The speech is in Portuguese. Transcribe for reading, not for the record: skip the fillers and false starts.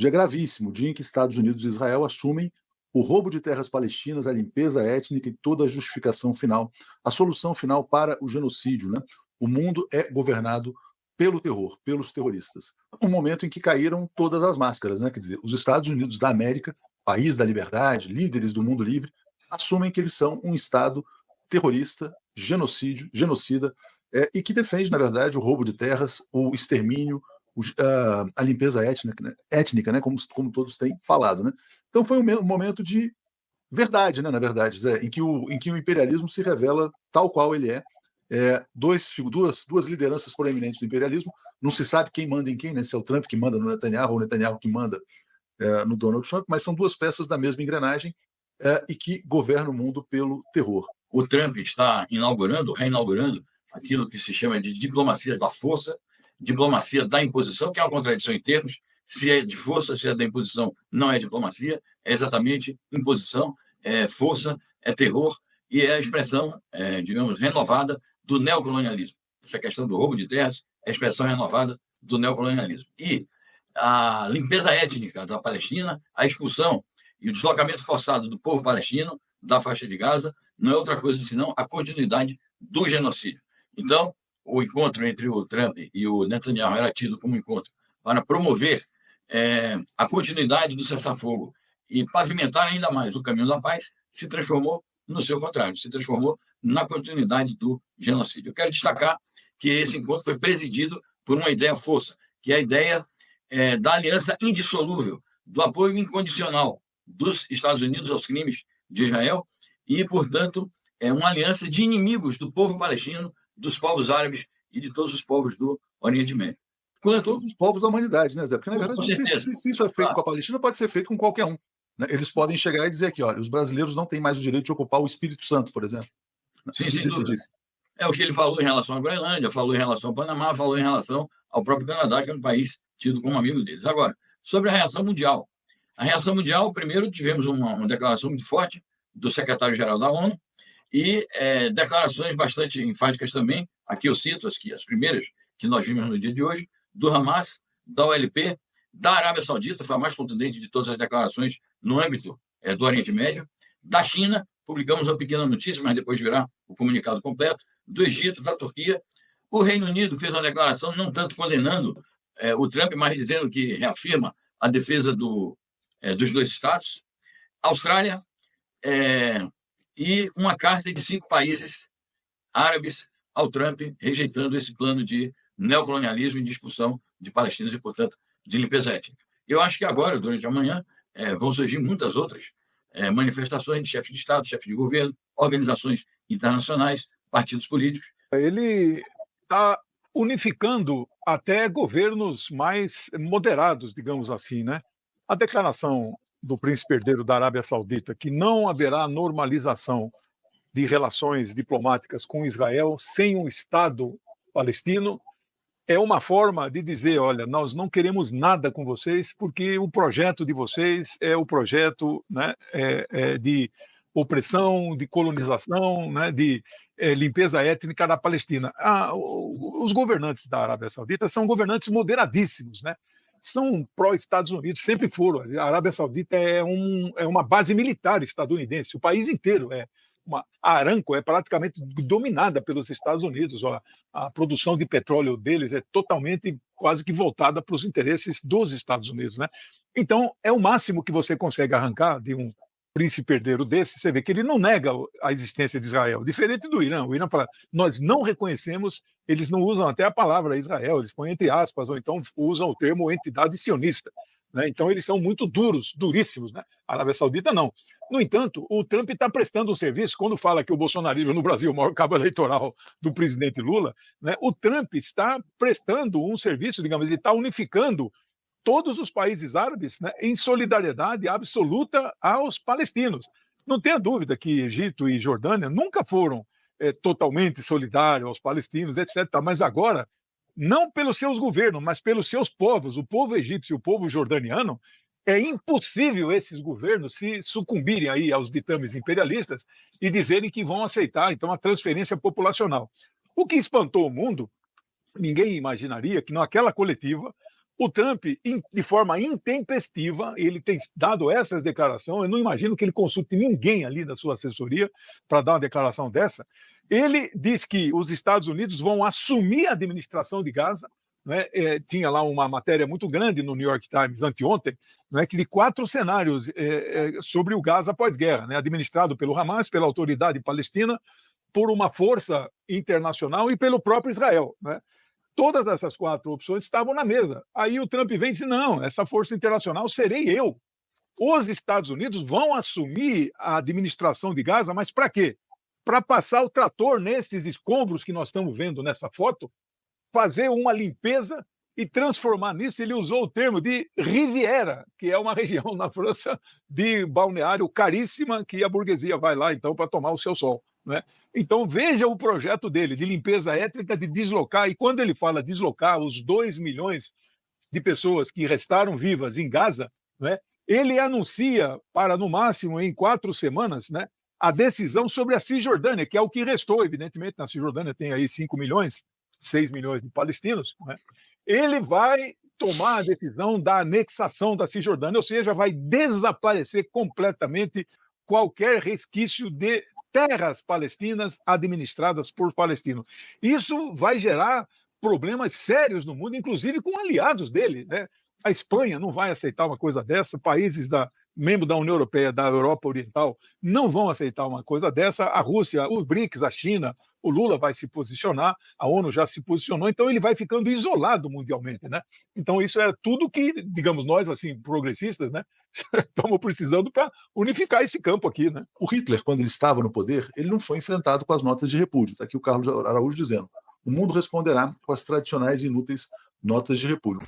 dia gravíssimo, o dia em que Estados Unidos e Israel assumem o roubo de terras palestinas, a limpeza étnica e toda a justificação final, a solução final para o genocídio, né? O mundo é governado pelo terror, pelos terroristas. Um momento em que caíram todas as máscaras, né? Quer dizer, os Estados Unidos da América, país da liberdade, líderes do mundo livre, assumem que eles são um Estado terrorista, genocida, e que defende, na verdade, o roubo de terras, o extermínio, a limpeza étnica, né? Como todos têm falado, né? Então foi um momento de verdade, né? Na verdade, Zé, em que o imperialismo se revela tal qual ele é. Duas lideranças proeminentes do imperialismo, não se sabe quem manda em quem, né? Se é o Trump que manda no Netanyahu ou o Netanyahu que manda no Donald Trump, mas são duas peças da mesma engrenagem e que governam o mundo pelo terror. O Trump está reinaugurando aquilo que se chama de diplomacia da força, diplomacia da imposição, que é uma contradição em termos. Se é de força, se é da imposição, não é diplomacia, é exatamente imposição, é força, é terror e é a expressão, digamos, renovada do neocolonialismo. Essa questão do roubo de terras é a expressão renovada do neocolonialismo. E a limpeza étnica da Palestina, a expulsão e o deslocamento forçado do povo palestino da faixa de Gaza não é outra coisa senão a continuidade do genocídio. Então, o encontro entre o Trump e o Netanyahu era tido como um encontro para promover a continuidade do cessar-fogo e pavimentar ainda mais o caminho da paz, se transformou no seu contrário, se transformou na continuidade do genocídio. Eu quero destacar que esse encontro foi presidido por uma ideia força, que é a ideia da aliança indissolúvel, do apoio incondicional dos Estados Unidos aos crimes de Israel e, portanto, uma aliança de inimigos do povo palestino, dos povos árabes e de todos os povos do Oriente Médio. Todos os povos da humanidade, né, Zé? Porque, na verdade, se isso é feito com a Palestina, pode ser feito com qualquer um. Né? Eles podem chegar e dizer aqui, olha, os brasileiros não têm mais o direito de ocupar o Espírito Santo, por exemplo. Sim, sem dúvida. É o que ele falou em relação à Groenlândia, falou em relação ao Panamá, falou em relação ao próprio Canadá, que é um país tido como amigo deles. Agora, sobre a reação mundial. A reação mundial, primeiro, tivemos uma declaração muito forte do secretário-geral da ONU e declarações bastante enfáticas também, aqui eu cito as primeiras que nós vimos no dia de hoje, do Hamas, da OLP, da Arábia Saudita, foi a mais contundente de todas as declarações no âmbito do Oriente Médio, da China, publicamos uma pequena notícia, mas depois virá o comunicado completo, do Egito, da Turquia. O Reino Unido fez uma declaração não tanto condenando o Trump, mas dizendo que reafirma a defesa dos dois Estados. Austrália e uma carta de 5 países árabes ao Trump, rejeitando esse plano de neocolonialismo e de expulsão de palestinos e, portanto, de limpeza étnica. Eu acho que agora, durante a manhã, vão surgir muitas outras manifestações de chefes de Estado, chefes de governo, organizações internacionais, partidos políticos. Ele está unificando até governos mais moderados, digamos assim, né? A declaração do príncipe herdeiro da Arábia Saudita que não haverá normalização de relações diplomáticas com Israel sem um Estado palestino é uma forma de dizer, olha, nós não queremos nada com vocês porque o projeto de vocês é o projeto, né, de opressão, de colonização, né, de limpeza étnica da Palestina. Os governantes da Arábia Saudita são governantes moderadíssimos, né? São pró-Estados Unidos, sempre foram. A Arábia Saudita é uma base militar estadunidense, o país inteiro a Aramco é praticamente dominada pelos Estados Unidos. A produção de petróleo deles é totalmente, quase que voltada para os interesses dos Estados Unidos, né? Então, é o máximo que você consegue arrancar de um príncipe herdeiro desse. Você vê que ele não nega a existência de Israel, diferente do Irã. O Irã fala, nós não reconhecemos, eles não usam até a palavra Israel, eles põem entre aspas, ou então usam o termo entidade sionista. Né? Então, eles são muito duríssimos. Né? A Arábia Saudita, não. No entanto, o Trump está prestando um serviço, quando fala que o bolsonarismo no Brasil é o maior cabo eleitoral do presidente Lula, né? O Trump está prestando um serviço, digamos, ele está unificando todos os países árabes, né, em solidariedade absoluta aos palestinos. Não tenha dúvida que Egito e Jordânia nunca foram totalmente solidários aos palestinos, etc. Mas agora, não pelos seus governos, mas pelos seus povos, o povo egípcio e o povo jordaniano, é impossível esses governos se sucumbirem aí aos ditames imperialistas e dizerem que vão aceitar, então, a transferência populacional. O que espantou o mundo, ninguém imaginaria que naquela coletiva O Trump, de forma intempestiva, ele tem dado essas declarações. Eu não imagino que ele consulte ninguém ali da sua assessoria para dar uma declaração dessa. Ele diz que os Estados Unidos vão assumir a administração de Gaza. Né? Tinha lá uma matéria muito grande no New York Times anteontem, né, que de 4 cenários sobre o Gaza pós-guerra, né, administrado pelo Hamas, pela Autoridade Palestina, por uma força internacional e pelo próprio Israel. Né? Todas essas 4 opções estavam na mesa. Aí o Trump vem e diz: não, essa força internacional serei eu. Os Estados Unidos vão assumir a administração de Gaza, mas para quê? Para passar o trator nesses escombros que nós estamos vendo nessa foto, fazer uma limpeza e transformar nisso. Ele usou o termo de Riviera, que é uma região na França de balneário caríssima, que a burguesia vai lá então para tomar o seu sol. Né? Então veja o projeto dele de limpeza étnica, de deslocar, e quando ele fala deslocar os 2 milhões de pessoas que restaram vivas em Gaza, né, ele anuncia para, no máximo, em 4 semanas, né, a decisão sobre a Cisjordânia, que é o que restou, evidentemente. Na Cisjordânia tem aí 5 milhões, 6 milhões de palestinos. Né? Ele vai tomar a decisão da anexação da Cisjordânia, ou seja, vai desaparecer completamente qualquer resquício de terras palestinas administradas por palestinos. Isso vai gerar problemas sérios no mundo, inclusive com aliados dele. Né? A Espanha não vai aceitar uma coisa dessa, países membros da União Europeia, da Europa Oriental, não vão aceitar uma coisa dessa. A Rússia, os BRICS, a China, o Lula vai se posicionar, a ONU já se posicionou, então ele vai ficando isolado mundialmente. Né? Então isso é tudo que, digamos, nós, assim, progressistas, né, estamos precisando para unificar esse campo aqui. Né? O Hitler, quando ele estava no poder, ele não foi enfrentado com as notas de repúdio. Está aqui o Carlos Araújo dizendo: o mundo responderá com as tradicionais e inúteis notas de repúdio.